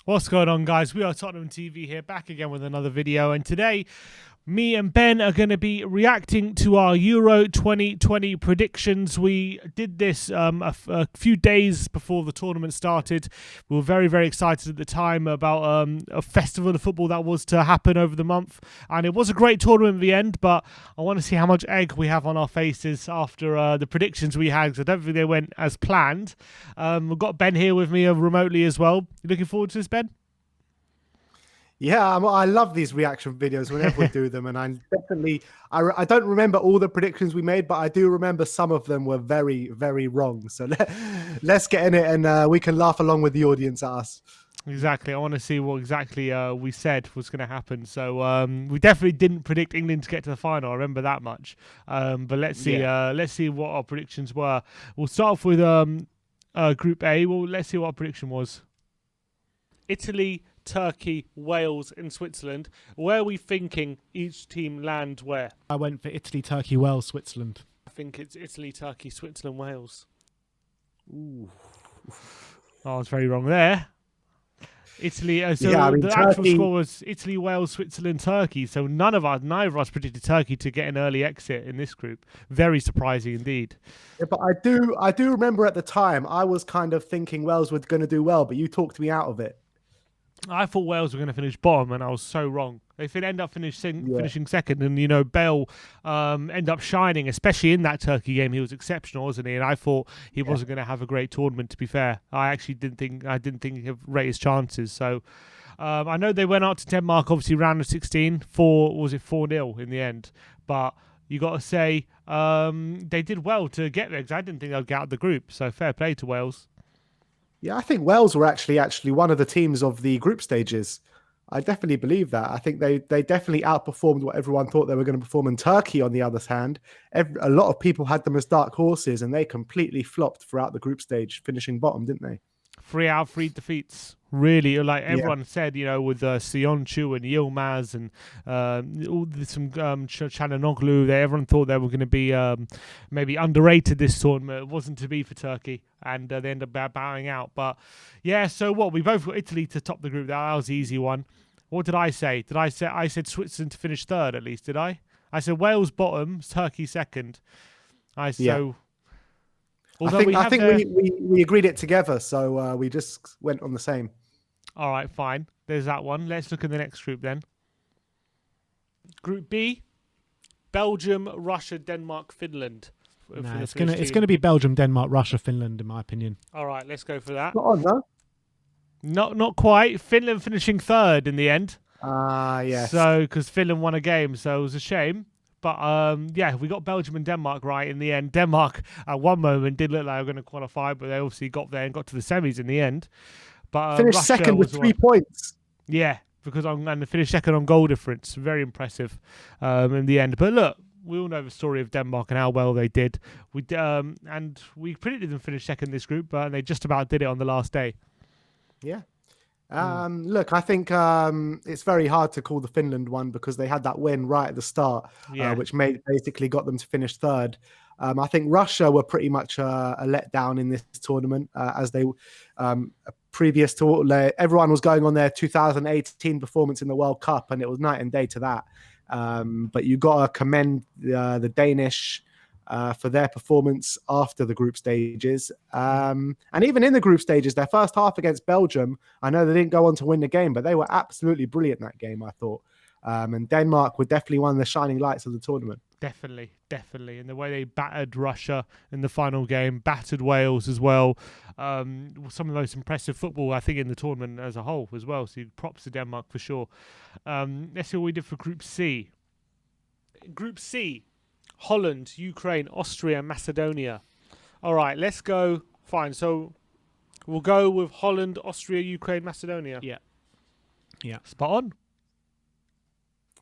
What's going on, guys? We are Tottenham TV here, back again with another video, and today me and Ben are going to be reacting to our Euro 2020 predictions. We did this a few days before the tournament started. We were very, very excited at the time about a festival of football that was to happen over the month, and it was a great tournament in the end, but I want to see how much egg we have on our faces after the predictions we had, because I don't think they went as planned. We've got Ben here with me remotely as well. You looking forward to this, Ben? Yeah, I love these reaction videos whenever we do them, and I don't remember all the predictions we made, but I do remember some of them were very, very wrong. So let's get in it, and we can laugh along with the audience at us. Exactly. I want to see what exactly we said was going to happen. So we definitely didn't predict England to get to the final. I remember that much. But let's see. Let's see what our predictions were. We'll start off with Group A. Well, let's see what our prediction was. Italy, Turkey, Wales, and Switzerland. Where are we thinking each team land where? I went for Italy, Turkey, Wales, Switzerland. I think it's Italy, Turkey, Switzerland, Wales. Ooh. I was very wrong there. Italy. The actual score was Italy, Wales, Switzerland, Turkey. So neither of us predicted Turkey to get an early exit in this group. Very surprising indeed. Yeah, but I do remember at the time I was kind of thinking Wales were going to do well, but you talked me out of it. I thought Wales were going to finish bottom, and I was so wrong. They end up finishing second, and Bale ended up shining, especially in that Turkey game. He was exceptional, wasn't he? And I thought he wasn't going to have a great tournament. To be fair, I actually didn't think he'd rate his chances. So I know they went out to Denmark, obviously round of 16. 4-0 in the end, but you got to say they did well to get there, because I didn't think they'd get out of the group. So fair play to Wales. Yeah, I think Wales were actually one of the teams of the group stages. I definitely believe that. I think they definitely outperformed what everyone thought they were going to perform. And Turkey, on the other hand, a lot of people had them as dark horses, and they completely flopped throughout the group stage, finishing bottom, didn't they? 3 out of 3 defeats. Really, like everyone said, with Sionchu and Yilmaz and some Çalhanoğlu, everyone thought they were going to be maybe underrated this tournament. It wasn't to be for Turkey, and they ended up bowing out. But yeah, so what? We both got Italy to top the group. That was the easy one. What did I say? I said Switzerland to finish third at least, did I? I said Wales bottom, Turkey second. I think we agreed it together, so we just went on the same. All right, fine. There's that one. Let's look at the next group then. Group B: Belgium, Russia, Denmark, Finland. No, it's gonna be Belgium, Denmark, Russia, Finland, in my opinion. All right, let's go for that. Not on, no? Not quite. Finland finishing third in the end. Yes. So because Finland won a game, so it was a shame. But yeah, we got Belgium and Denmark right in the end. Denmark at one moment did look like they were going to qualify, but they obviously got there and got to the semis in the end. But finished Russia second with 3 points. Yeah, and finished second on goal difference. Very impressive in the end. But look, we all know the story of Denmark and how well they did. And we predicted them finish second in this group, but they just about did it on the last day. Yeah. Look, I think it's very hard to call the Finland one, because they had that win right at the start, which basically got them to finish third. I think Russia were pretty much a letdown in this tournament, as they previous to everyone was going on their 2018 performance in the World Cup, and it was night and day to that. But you got to commend the Danish for their performance after the group stages. And even in the group stages, their first half against Belgium, I know they didn't go on to win the game, but they were absolutely brilliant in that game, I thought. And Denmark were definitely one of the shining lights of the tournament. Definitely. And the way they battered Russia in the final game, battered Wales as well. Some of the most impressive football, I think, in the tournament as a whole as well. So props to Denmark for sure. Let's see what we did for Group C. Group C: Holland, Ukraine, Austria, Macedonia. All right, let's go. Fine. So we'll go with Holland, Austria, Ukraine, Macedonia. Yeah. Spot on.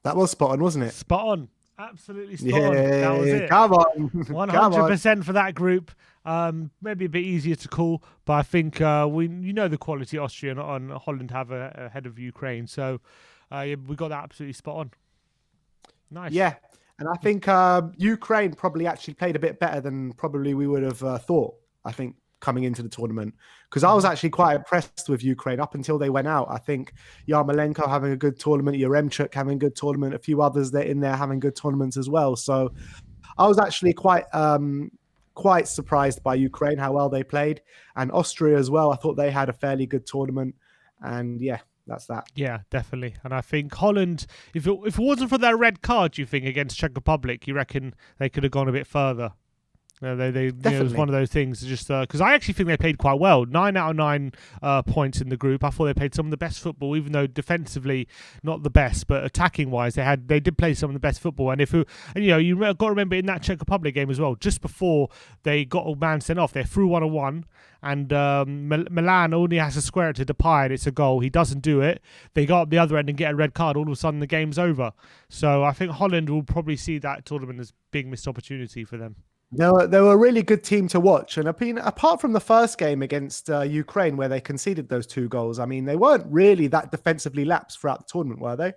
That was spot on, wasn't it? Spot on. Absolutely spot on. That was it. Come on. 100% for that group. Maybe a bit easier to call, but I think the quality Austria and Holland have ahead of Ukraine. So we got that absolutely spot on. Nice. Yeah. And I think Ukraine probably actually played a bit better than probably we would have thought. I think coming into the tournament, because I was actually quite impressed with Ukraine up until they went out. I think Yarmolenko having a good tournament, Yaremchuk having a good tournament, a few others that in there having good tournaments as well. So I was actually quite surprised by Ukraine, how well they played, and Austria as well. I thought they had a fairly good tournament, and yeah, that's that. Yeah, definitely. And I think Holland, if it wasn't for that red card, you think, against Czech Republic, you reckon they could have gone a bit further? They it was one of those things, just because I actually think they played quite well. 9 out of 9 points in the group. I thought they played some of the best football, even though defensively not the best, but attacking wise they did play some of the best football. And you got to remember in that Czech Republic game as well, just before they got a man sent off, they threw 1-on-1, and Milan only has to square it to Depay, and it's a goal. He doesn't do it. They go up the other end and get a red card. All of a sudden, the game's over. So I think Holland will probably see that tournament as being missed opportunity for them. They were a really good team to watch. And apart from the first game against Ukraine, where they conceded those 2 goals, I mean, they weren't really that defensively lapsed throughout the tournament, were they?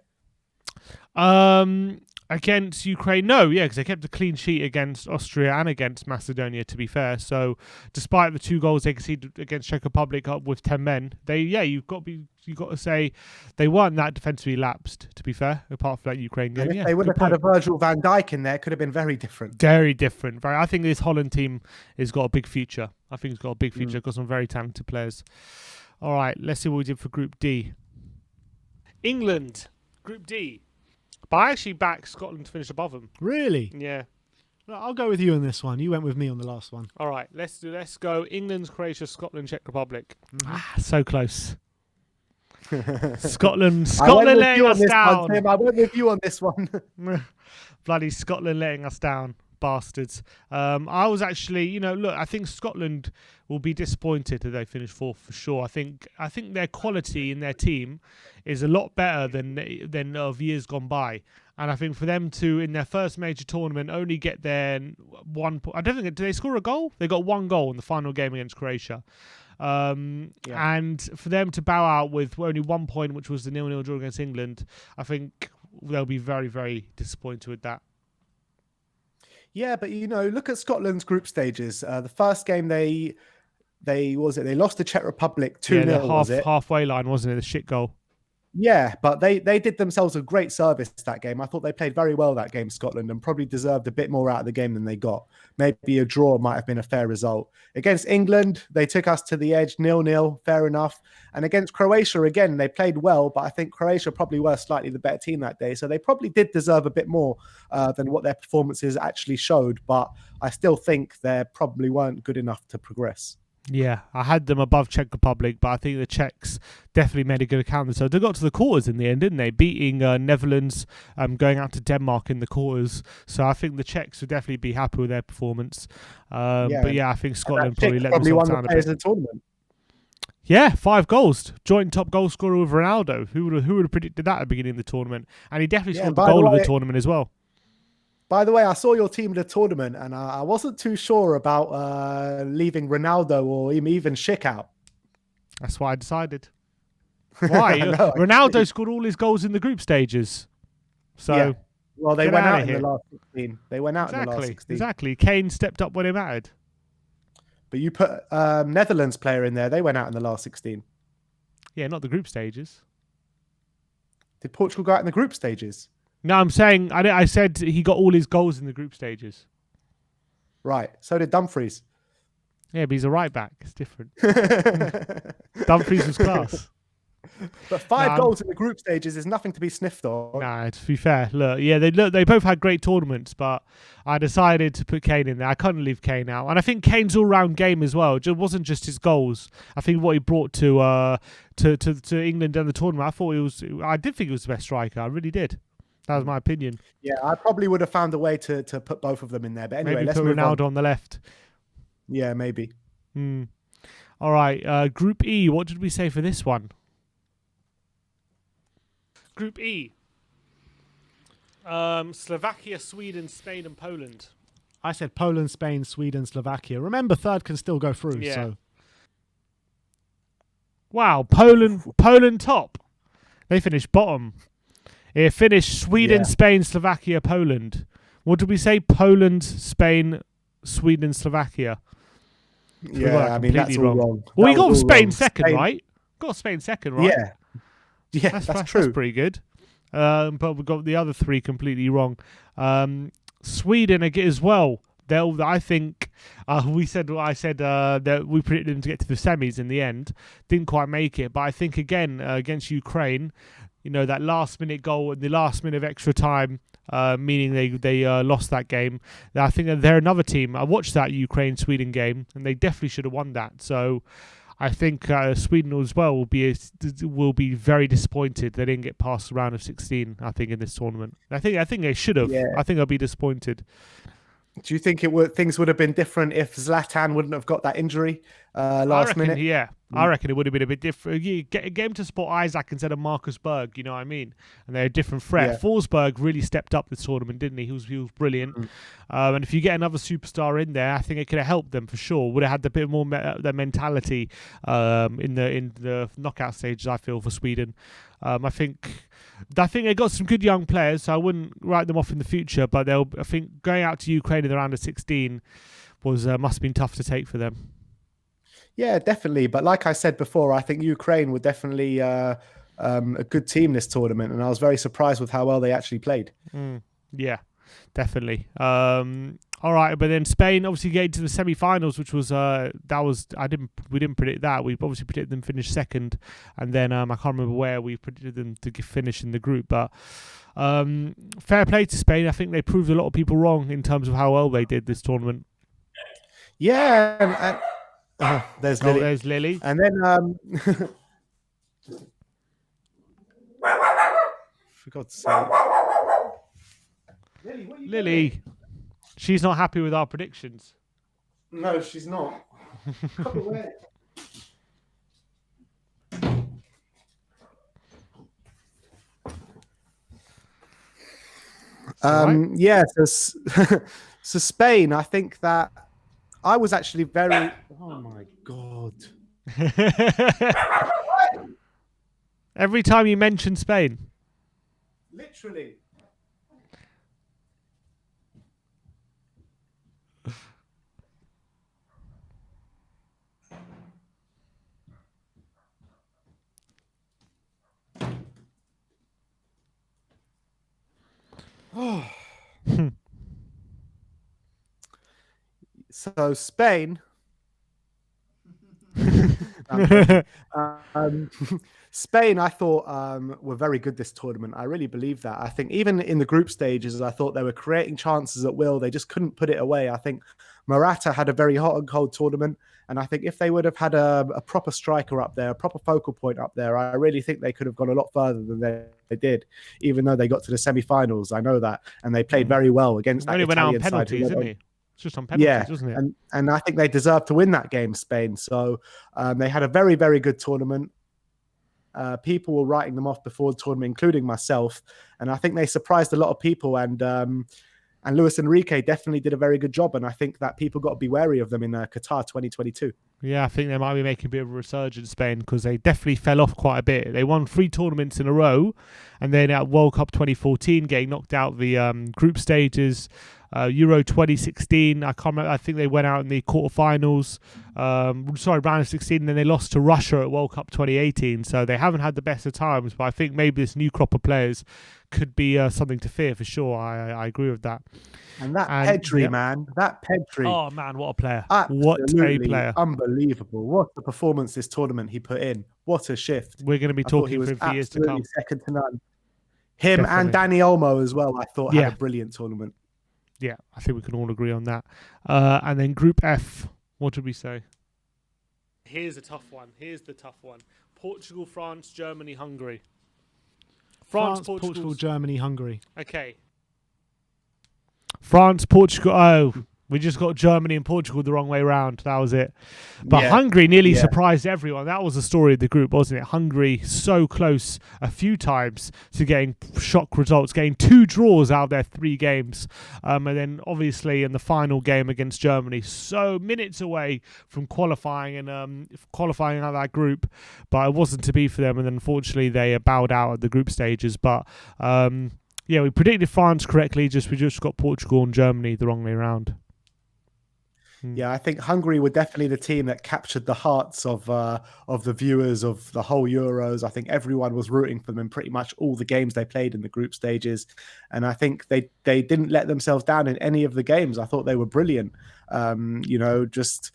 Against Ukraine, no, yeah, because they kept a clean sheet against Austria and against Macedonia, to be fair. So, despite the 2 goals they conceded against Czech Republic up with 10 men, you've got to say they weren't that defensively lapsed, to be fair, apart from that Ukraine game. And if they would have had a Virgil van Dijk in there, it could have been very different. Very different. I think this Holland team has got a big future. Got some very talented players. All right, let's see what we did for Group D. England, Group D. But I actually backed Scotland to finish above them. Really? Yeah. Well, I'll go with you on this one. You went with me on the last one. All right, let's go England, Croatia, Scotland, Czech Republic. Mm-hmm. So close. Scotland letting us down. I went with you on this one. Bloody Scotland letting us down. Bastards. I was actually, look, I think Scotland will be disappointed that they finish 4th for sure. I think their quality in their team is a lot better than of years gone by. And I think for them to, in their first major tournament, only get their 1 point. I don't think, did they score a goal? They got 1 goal in the final game against Croatia. And for them to bow out with only 1 point, which was the 0-0 draw against England, I think they'll be very, very disappointed with that. Yeah, but look at Scotland's group stages. The first game they lost to Czech Republic 2-0. Was it halfway line, wasn't it? The shit goal. Yeah, but they did themselves a great service that game. I thought they played very well that game, Scotland, and probably deserved a bit more out of the game than they got. Maybe a draw might have been a fair result. Against England, they took us to the edge, 0-0, fair enough. And against Croatia, again, they played well, but I think Croatia probably were slightly the better team that day. So they probably did deserve a bit more than what their performances actually showed. But I still think they probably weren't good enough to progress. Yeah, I had them above Czech Republic, but I think the Czechs definitely made a good account. So they got to the quarters in the end, didn't they? Beating Netherlands, going out to Denmark in the quarters. So I think the Czechs would definitely be happy with their performance. But yeah, I think Scotland probably let themselves down a bit. The tournament. Yeah, 5 goals. Joint top goal scorer with Ronaldo. Who would have predicted that at the beginning of the tournament? And he definitely scored the goal of the tournament as well. By the way, I saw your team in the tournament, and I wasn't too sure about leaving Ronaldo or even Schick out. That's what I decided. Why? Ronaldo scored all his goals in the group stages. So, yeah. Well, they went out in the last 16. They went out in the last 16. Exactly. Kane stepped up when it mattered. But you put Netherlands player in there. They went out in the last 16. Yeah, not the group stages. Did Portugal go out in the group stages? No, I'm saying, I said he got all his goals in the group stages. Right. So did Dumfries. Yeah, but he's a right back. It's different. Dumfries was class. But 5 goals in the group stages is nothing to be sniffed on. Nah, to be fair, they both had great tournaments, but I decided to put Kane in there. I couldn't leave Kane out, and I think Kane's all-round game as well. It wasn't just his goals. I think what he brought to England and the tournament. I did think he was the best striker. I really did. That was my opinion. Yeah, I probably would have found a way to put both of them in there. But anyway, maybe let's put move Ronaldo on the left. Yeah, maybe. All right, Group E. What did we say for this one? Group E. Slovakia, Sweden, Spain, and Poland. I said Poland, Spain, Sweden, Slovakia. Remember, third can still go through. Yeah. So. Wow, Poland top. They finished bottom. It finished Sweden, Spain, Slovakia, Poland. What did we say? Poland, Spain, Sweden, Slovakia. We got that completely that's all wrong. Well, we That was got all Spain wrong. second, right? Got Spain second, right? Yeah, that's true. That's pretty good. But we got the other three completely wrong. Sweden as well. I think I said that we predicted them to get to the semis in the end. Didn't quite make it, but I think again against Ukraine, that last minute goal and the last minute of extra time, meaning they lost that game. I think that they're another team. I watched that Ukraine-Sweden game, and they definitely should have won that. So I think Sweden as well will be very disappointed they didn't get past the round of 16. I think in this tournament, I think they should have. Yeah. I think I'll be disappointed. Do you think things would have been different if Zlatan wouldn't have got that injury last minute? Yeah, I reckon it would have been a bit different. You get him to support Isaac instead of Marcus Berg, you know what I mean? And they're a different threat. Yeah. Forsberg really stepped up this tournament, didn't he? He was brilliant. And if you get another superstar in there, I think it could have helped them for sure. Would have had a bit more their mentality in the knockout stages, I feel, for Sweden. I think they got some good young players, so I wouldn't write them off in the future. But I think going out to Ukraine in the round of 16 must have been tough to take for them. Yeah, definitely. But like I said before, I think Ukraine were definitely a good team this tournament, and I was very surprised with how well they actually played. Yeah, definitely. All right, but then Spain obviously getting to the semi-finals, which was we didn't predict that. We obviously predicted them finish second, and then I can't remember where we predicted them to finish in the group. But fair play to Spain. I think they proved a lot of people wrong in terms of how well they did this tournament. Yeah, there's Lily. There's Lily, and then for God's sake, Lily. She's not happy with our predictions. No, she's not. Come away. Yeah, so Spain, I think that I was actually very... Oh, my God. Every time you mention Spain. Literally. So Spain, Spain, I thought were very good this tournament. I really believe that. I think even in the group stages, I thought they were creating chances at will. They just couldn't put it away. I think Morata had a very hot and cold tournament. And I think if they would have had a proper striker up there, a proper focal point up there, I really think they could have gone a lot further than they did, even though they got to the semi-finals. I know that. And they played very well against that Italian side. Only went out on penalties, didn't he? It's just on penalties, wasn't it? And I think they deserved to win that game, Spain. So they had a very, very good tournament. People were writing them off before the tournament, including myself. And I think they surprised a lot of people. And Luis Enrique definitely did a very good job. And I think that people got to be wary of them in Qatar 2022. Yeah, I think they might be making a bit of a resurgence, Spain, because they definitely fell off quite a bit. They won 3 tournaments in a row, and then at World Cup 2014, getting knocked out the group stages. Euro 2016, I can't remember. I think they went out in the quarterfinals. Round of 16, and then they lost to Russia at World Cup 2018. So they haven't had the best of times, but I think maybe this new crop of players could be something to fear for sure. I agree with that. And Pedri, man, that Pedri. Oh man, what a player! Absolutely what a player! Unbelievable! What a performance this tournament he put in. What a shift! We're going to be talking for him for years to come. Second to none. Him Definitely. And Dani Olmo as well. I thought had a brilliant tournament. Yeah, I think we can all agree on that. And then Group F, what did we say? Here's a tough one. Here's the tough one. Portugal, France, Germany, Hungary. France, Portugal, Germany, Hungary. Okay. France, Portugal. Oh, we just got Germany and Portugal the wrong way around. That was it. But Hungary nearly surprised everyone. That was the story of the group, wasn't it? Hungary so close a few times to getting shock results, getting 2 draws out of their 3 games. And then obviously in the final game against Germany, so minutes away from qualifying and qualifying out of that group. But it wasn't to be for them. And then unfortunately they bowed out at the group stages. But we predicted France correctly. We just got Portugal and Germany the wrong way around. Yeah, I think Hungary were definitely the team that captured the hearts of the viewers of the whole Euros. I think everyone was rooting for them in pretty much all the games they played in the group stages, and I think they didn't let themselves down in any of the games. I thought they were brilliant. Just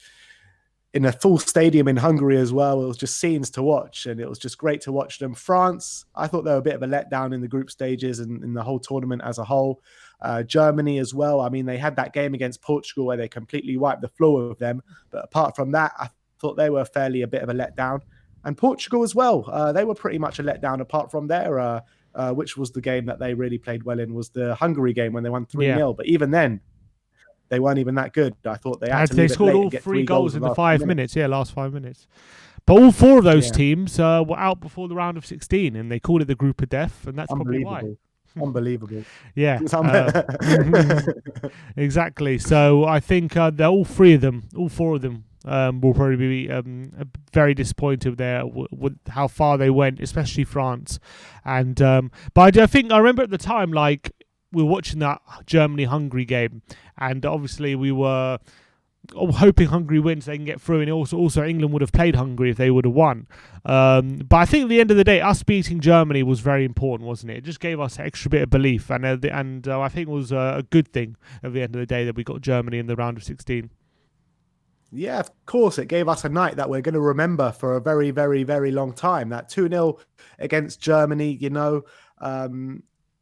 in a full stadium in Hungary as well. It was just scenes to watch, and it was just great to watch them. France, I thought they were a bit of a letdown in the group stages and in the whole tournament as a whole. Germany as well. I mean, they had that game against Portugal where they completely wiped the floor with them. But apart from that, I thought they were fairly a bit of a letdown. And Portugal as well. They were pretty much a letdown apart from their, which was the game that they really played well in, was the Hungary game when they won 3-0. But even then, they weren't even that good. I thought they had to they scored all 3 goals in the 5 minutes. Yeah, last 5 minutes. But all 4 of those teams were out before the round of 16, and they called it the group of death, and that's probably why. Unbelievable. Yeah. Exactly. So I think they're all 4 of them will probably be very disappointed with how far they went, especially France. And but I think I remember at the time, like, we were watching that Germany-Hungary game, and obviously we were hoping Hungary wins so they can get through, and also England would have played Hungary if they would have won. But I think at the end of the day, us beating Germany was very important, wasn't it? It just gave us an extra bit of belief, and I think it was a good thing at the end of the day that we got Germany in the round of 16. Yeah, of course. It gave us a night that we're going to remember for a very, very, very long time. That 2-0 against Germany,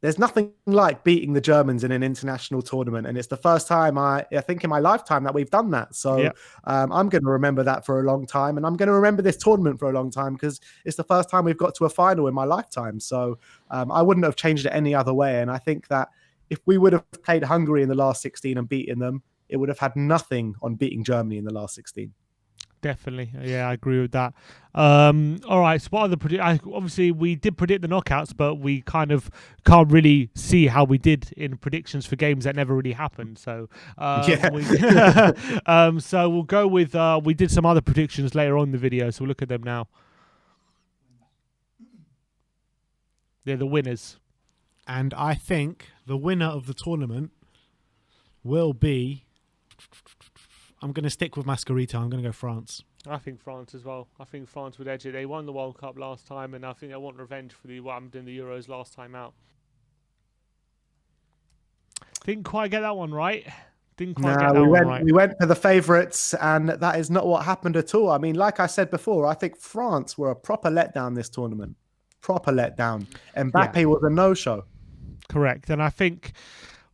there's nothing like beating the Germans in an international tournament, and it's the first time I think in my lifetime that we've done that. So I'm going to remember that for a long time, and I'm going to remember this tournament for a long time because it's the first time we've got to a final in my lifetime. So I wouldn't have changed it any other way, and I think that if we would have played Hungary in the last 16 and beaten them, it would have had nothing on beating Germany in the last 16. Definitely. Yeah, I agree with that. All right, so what are the obviously we did predict the knockouts, but we kind of can't really see how we did in predictions for games that never really happened. So so we'll go with we did some other predictions later on in the video, so we'll look at them now. They're the winners. And I think the winner of the tournament will be... I'm going to stick with Mascherito. I'm going to go France. I think France as well. I think France would edge it. They won the World Cup last time, and I think they want revenge for what happened in the Euros last time out. Didn't quite get that one right. Didn't quite get that one right. We went for the favourites, and that is not what happened at all. I mean, like I said before, I think France were a proper letdown this tournament. Proper letdown. Mbappe was a no-show. Correct. And I think...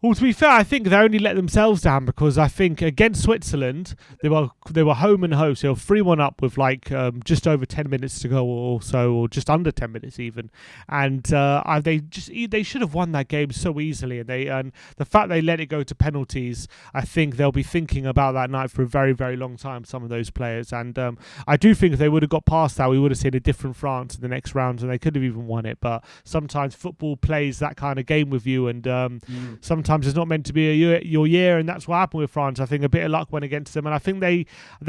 Well, to be fair, I think they only let themselves down because I think against Switzerland, they were home and host. They were 3-1 up with just over 10 minutes to go or so, or just under 10 minutes even. And they should have won that game so easily. And the fact they let it go to penalties, I think they'll be thinking about that night for a very, very long time, some of those players. And I do think if they would have got past that, we would have seen a different France in the next round, and they could have even won it. But sometimes football plays that kind of game with you, and sometimes it's not meant to be your year, and that's what happened with France. I think a bit of luck went against them, and I think they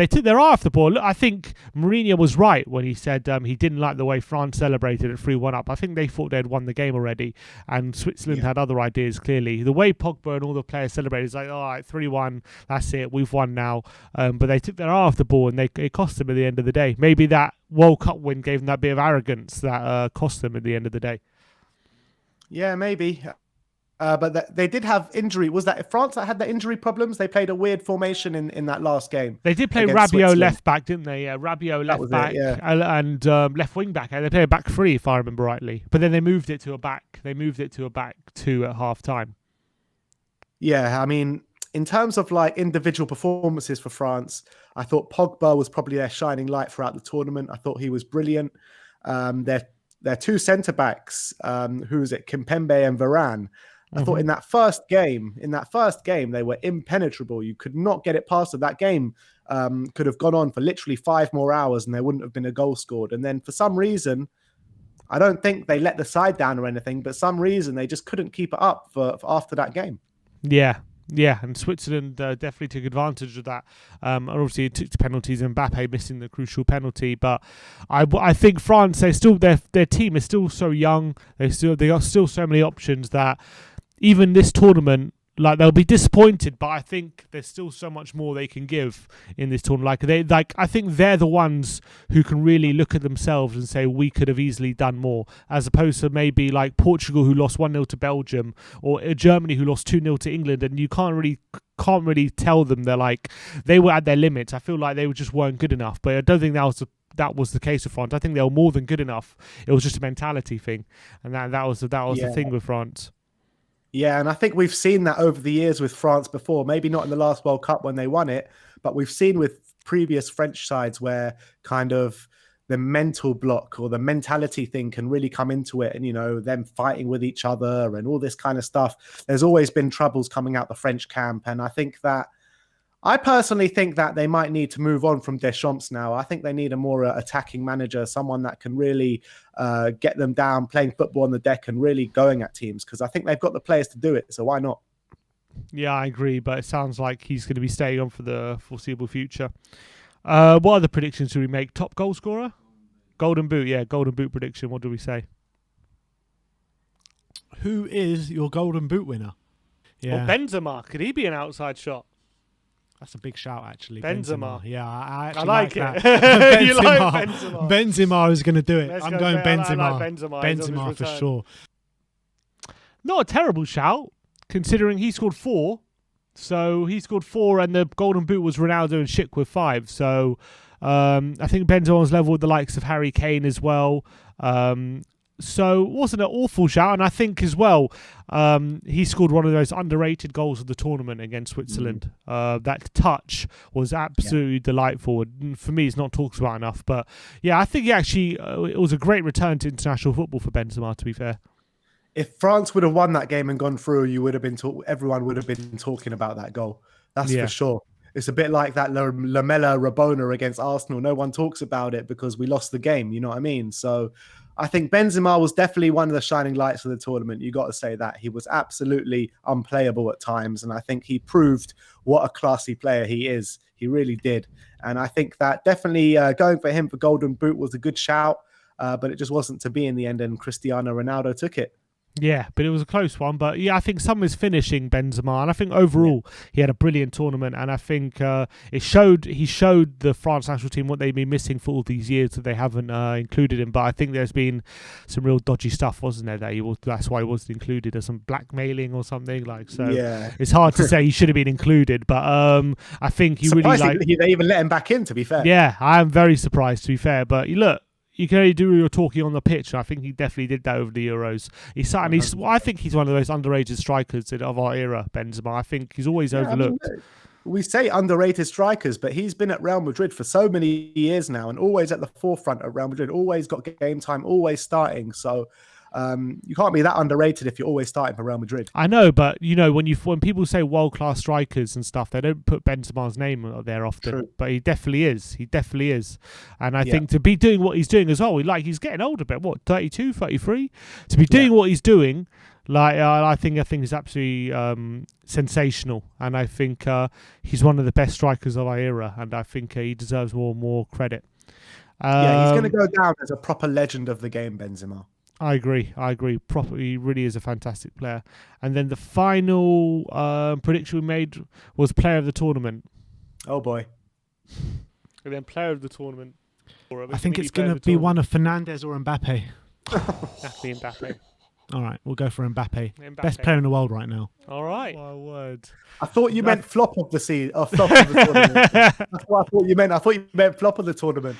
took their eye off the ball. I think Mourinho was right when he said he didn't like the way France celebrated at 3-1 up. I think they thought they'd won the game already, and Switzerland had other ideas, clearly. The way Pogba and all the players celebrated is like, all right, 3-1, that's it, we've won now. But they took their eye off the ball, and it cost them at the end of the day. Maybe that World Cup win gave them that bit of arrogance that cost them at the end of the day. Yeah, maybe. But they did have injury. Was that France that had the injury problems? They played a weird formation in that last game. They did play Rabiot left back, didn't they? Rabiot left back and left wing back. They played a back 3, if I remember rightly. But then they moved it to a back. They moved it to a back 2 at half time. Yeah, I mean, in terms of like individual performances for France, I thought Pogba was probably their shining light throughout the tournament. I thought he was brilliant. Their 2 centre backs, who is it, Kimpembe and Varane. I thought in that first game, they were impenetrable. You could not get it past them. That game could have gone on for literally 5 more hours and there wouldn't have been a goal scored. And then for some reason, I don't think they let the side down or anything, but some reason they just couldn't keep it up for after that game. Yeah, and Switzerland definitely took advantage of that. Obviously, it took the penalties, and Mbappe missing the crucial penalty. But I think France, their team is still so young. They got still so many options that even this tournament, like they'll be disappointed, but I think there's still so much more they can give in this tournament. I think they're the ones who can really look at themselves and say we could have easily done more, as opposed to maybe like Portugal, who lost 1-0 to Belgium, or Germany, who lost 2-0 to England, and you can't really tell them they were at their limits. I feel like they just weren't good enough, but I don't think that was the case with France. I think they were more than good enough. It was just a mentality thing, and that was the thing with France. Yeah, and I think we've seen that over the years with France before. Maybe not in the last World Cup when they won it, but we've seen with previous French sides where kind of the mental block or the mentality thing can really come into it, and them fighting with each other and all this kind of stuff. There's always been troubles coming out the French camp, and I personally think that they might need to move on from Deschamps now. I think they need a more attacking manager, someone that can really get them down, playing football on the deck and really going at teams, because I think they've got the players to do it. So why not? Yeah, I agree, but it sounds like he's going to be staying on for the foreseeable future. What other predictions do we make? Top goal scorer? Golden Boot, yeah, Golden Boot prediction. What do we say? Who is your Golden Boot winner? Yeah. Well, Benzema. Could he be an outside shot? That's a big shout, actually. Benzema. Yeah, I actually like that. it. You like Benzema. Benzema is going to do it. I'm going Benzema. I like Benzema. Benzema for sure. Not a terrible shout, considering he scored 4. So he scored 4, and the Golden Boot was Ronaldo and Schick with 5. So I think Benzema's level with the likes of Harry Kane as well. So it wasn't an awful shout, and I think as well he scored one of those underrated goals of the tournament against Switzerland. That touch was absolutely delightful. And for me, it's not talked about enough, but yeah, I think it was a great return to international football for Benzema, to be fair. If France would have won that game and gone through, everyone would have been talking about that goal. That's for sure. It's a bit like that Lamela Rabona against Arsenal. No one talks about it because we lost the game. You know what I mean? So I think Benzema was definitely one of the shining lights of the tournament. You got to say that. He was absolutely unplayable at times. And I think he proved what a classy player he is. He really did. And I think that definitely going for him for Golden Boot was a good shout. But it just wasn't to be in the end. And Cristiano Ronaldo took it. Yeah, but it was a close one. But yeah, I think some is finishing Benzema, and I think overall he had a brilliant tournament. And I think he showed the France national team what they've been missing for all these years that they haven't included him. But I think there's been some real dodgy stuff, wasn't there? That's why he wasn't included, or some blackmailing or something like. So it's hard to say he should have been included. But I think he really they even let him back in. To be fair, yeah, I am very surprised. To be fair, but look. You can only do your talking on the pitch. I think he definitely did that over the Euros. I think he's one of those underrated strikers of our era, Benzema. I think he's always overlooked. I mean, we say underrated strikers, but he's been at Real Madrid for so many years now and always at the forefront of Real Madrid, always got game time, always starting. So you can't be that underrated if you're always starting for Real Madrid. I know, but when people say world-class strikers and stuff, they don't put Benzema's name there often. True. But he definitely is. And I think to be doing what he's doing as well, he's getting older, but 32, 33? To be doing what he's doing, I think is absolutely sensational. And I think he's one of the best strikers of our era, and I think he deserves more and more credit. He's going to go down as a proper legend of the game, Benzema. I agree. He really is a fantastic player. And then the final prediction we made was player of the tournament. Oh, boy. And then player of the tournament. I think it's going to be one of Fernandes or Mbappe. Definitely Mbappe. All right, we'll go for Mbappe. Best player in the world right now. All right. My word. I thought you meant flop of the flop of the tournament. That's what I thought you meant. I thought you meant flop of the tournament.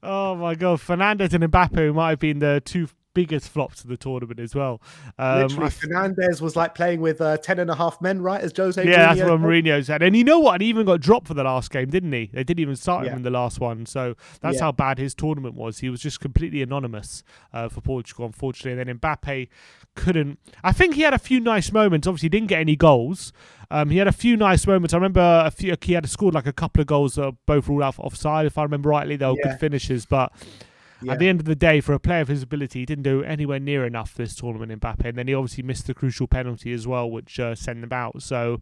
Oh, my God. Fernandes and Mbappe might have been the two biggest flops of the tournament as well. Literally, Fernandes was like playing with 10.5 men, right? As Jose Mourinho that's what Mourinho said. And you know what? He even got dropped for the last game, didn't he? They didn't even start him in the last one. So that's how bad his tournament was. He was just completely anonymous for Portugal, unfortunately. And then Mbappe couldn't. I think he had a few nice moments. Obviously, he didn't get any goals. He had a few nice moments. I remember he had scored like a couple of goals that both ruled out offside, if I remember rightly. They were good finishes, but at the end of the day, for a player of his ability, he didn't do anywhere near enough this tournament, Mbappe. And then he obviously missed the crucial penalty as well, which sent them out. So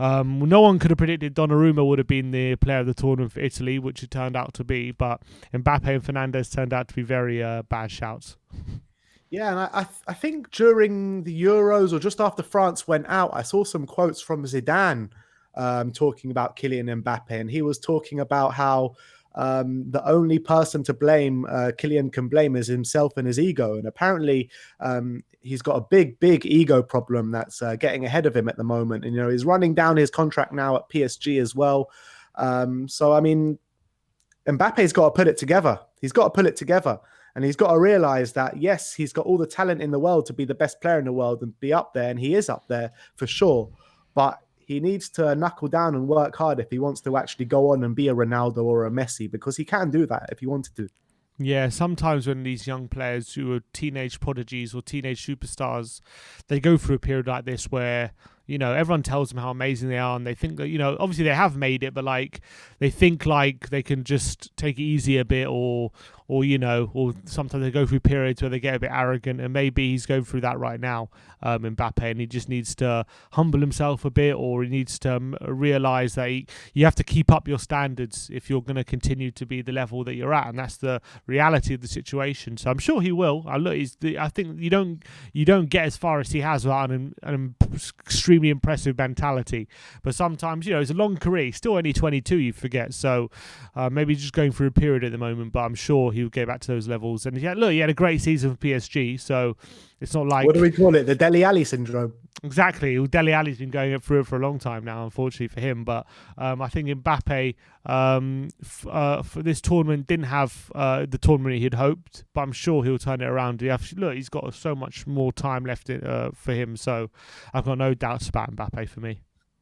no one could have predicted Donnarumma would have been the player of the tournament for Italy, which it turned out to be. But Mbappe and Fernandes turned out to be very bad shouts. Yeah, and I think during the Euros or just after France went out, I saw some quotes from Zidane talking about Kylian Mbappe, and he was talking about how the only person to blame Kylian can blame is himself and his ego, and apparently he's got a big ego problem that's getting ahead of him at the moment, and he's running down his contract now at PSG as well. So I mean, Mbappe's got to put it together. He's got to put it together. And he's got to realize that, yes, he's got all the talent in the world to be the best player in the world and be up there. And he is up there for sure. But he needs to knuckle down and work hard if he wants to actually go on and be a Ronaldo or a Messi, because he can do that if he wanted to. Yeah, sometimes when these young players who are teenage prodigies or teenage superstars, they go through a period like this where, everyone tells them how amazing they are, and they think that, obviously they have made it, but like they think like they can just take it easy a bit, or sometimes they go through periods where they get a bit arrogant, and maybe he's going through that right now, Mbappe, and he just needs to humble himself a bit, or he needs to realize that you have to keep up your standards if you're going to continue to be the level that you're at, and that's the reality of the situation. So I'm sure he will. I think you don't get as far as he has without an extremely impressive mentality. But sometimes, it's a long career. He's still only 22, you forget. So maybe just going through a period at the moment, but I'm sure he'll get back to those levels. And he had a great season for PSG. So it's not like... What do we call it? The Dele Alli syndrome. Exactly. Dele Alli's been going through it for a long time now, unfortunately for him. But I think Mbappe for this tournament didn't have the tournament he had hoped, but I'm sure he'll turn it around. He's got so much more time left for him, so I've got no doubts about Mbappe for me.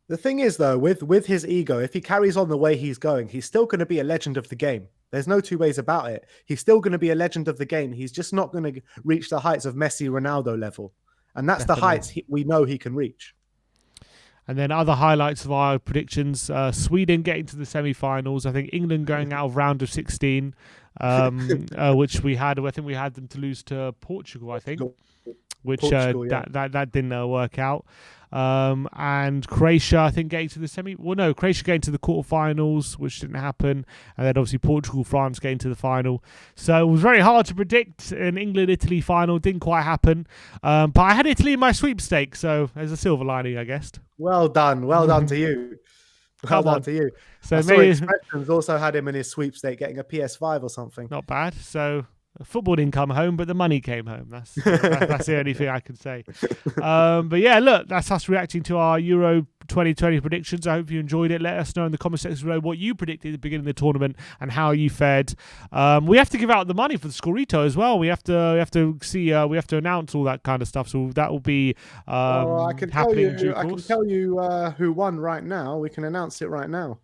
The thing is, though, with his ego, if he carries on the way he's going, he's still going to be a legend of the game. There's no two ways about it. He's still going to be a legend of the game. He's just not going to reach the heights of Messi, Ronaldo level. And that's Definitely. The heights we know he can reach. And then other highlights of our predictions, Sweden getting to the semi-finals. I think England going out of round of 16, which we had. I think we had them to lose to Portugal, I think. Which that didn't work out. And Croatia, I think, getting to the Croatia getting to the quarterfinals, which didn't happen. And then obviously Portugal, France getting to the final. So it was very hard to predict an England-Italy final. Didn't quite happen. But I had Italy in my sweepstakes, so there's a silver lining, I guess. Well done. Well done to you. Well done to you. So maybe Expressions also had him in his sweepstake getting a PS5 or something. Not bad. So... football didn't come home, but the money came home. That's the only thing I can say. But yeah, look, that's us reacting to our Euro 2020 predictions. I hope you enjoyed it. Let us know in the comment section below what you predicted at the beginning of the tournament and how you fared. We have to give out the money for the Scorito as well. We have to see. We have to announce all that kind of stuff. So that will be I can tell you who won right now. We can announce it right now.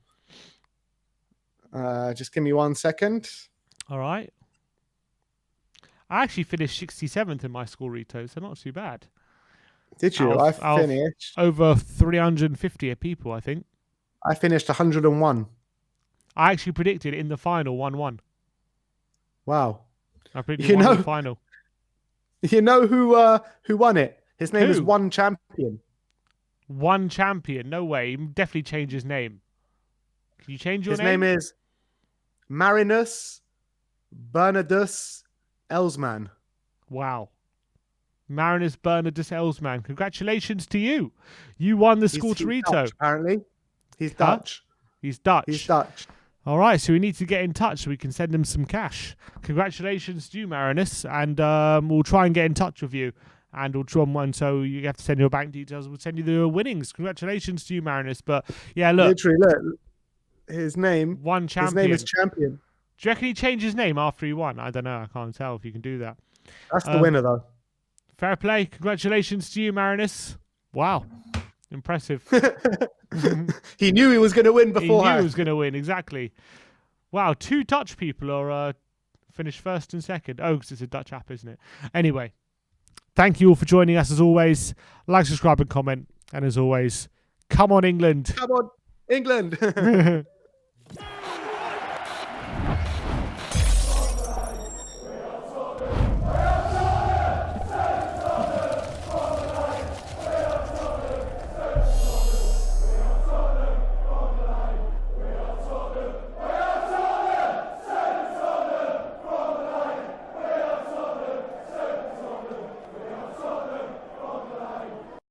Just give me 1 second. All right. I actually finished 67th in my Scorito, so not too bad. Did you? I finished over 350 people, I think. I finished 101. I actually predicted in the final 1-1. Wow! I predicted in the final. You know who won it? His name is One Champion. One Champion? No way! He definitely changed his name. Can you change your name? His name is Marinus Bernardus Elsman. Wow. Marinus Bernardus Elsman. Congratulations to you. You won the Scorito. Apparently. He's Dutch. He's Dutch. He's Dutch. All right, so we need to get in touch so we can send him some cash. Congratulations to you, Marinus, and we'll try and get in touch with you. And we'll draw one, so you have to send your bank details. We'll send you the winnings. Congratulations to you, Marinus. But yeah, look. Literally, look. His name. One Champion. His name is Champion. Do you reckon he changed his name after he won? I don't know. I can't tell if you can do that. That's the winner, though. Fair play. Congratulations to you, Marinus. Wow. Impressive. He knew he was going to win before. He knew he was going to win, exactly. Wow, 2 Dutch people are finished first and second. Oh, because it's a Dutch app, isn't it? Anyway, thank you all for joining us as always. Like, subscribe, and comment. And as always, come on, England. Come on, England.